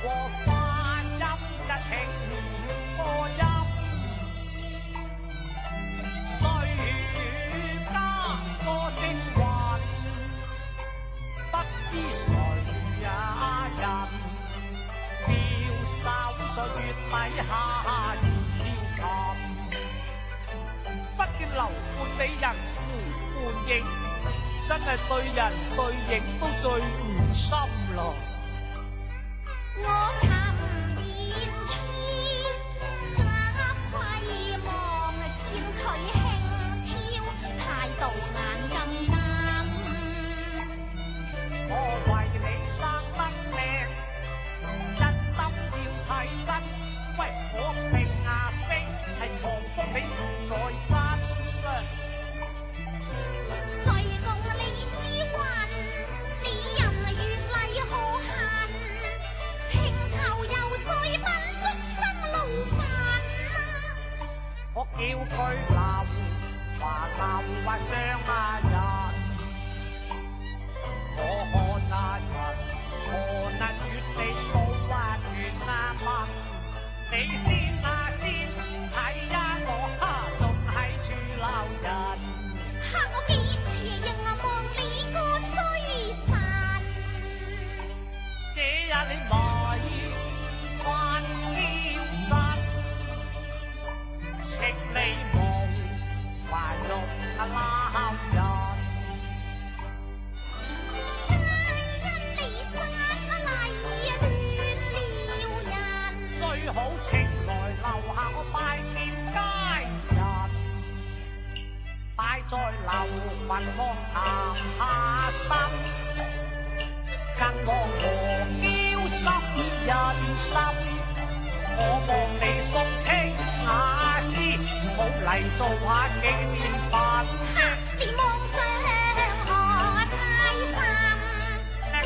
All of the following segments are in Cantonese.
和發音一聽歌音，誰家歌聲韻，不知誰人妙手在月底下搖琴，忽見樓畔美人互換影，真係對人對影都醉唔心咯。我琴弦天，假窺望，見佢輕佻，態度眼金金。我為你生得靚，一心要睇真。喂，我並非係狂風你在真。誰共你詩韻，你人越麗可恨，平頭又再品足心路煩。我叫佢留話雙人，我看人月你冇緣問，你先先睇我仲係處留人。嚇我幾時仍望你個衰神，這日你咪還要真，情你無還用鬧人。因你生麗亂了人，最好情來留下我拜見佳人，擺在流雲望談下心，更望和嬌心人心。我望你送青雅詩，好嚟做下紀念品啫。你妄想我太深，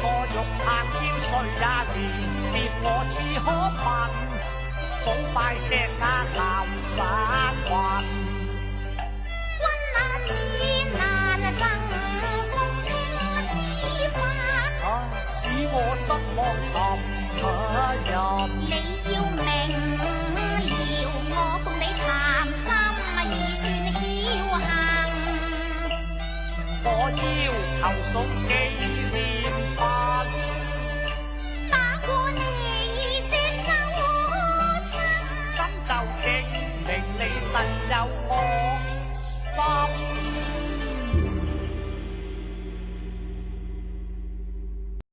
我欲探見誰也憐我似可問，寶拜石額流眼雲。溫那雪難贈送青絲花，使我失望沉入。你要明了，我共你談心已算僥倖。我要求送紀念品，打過你這手心，咁就證明你實有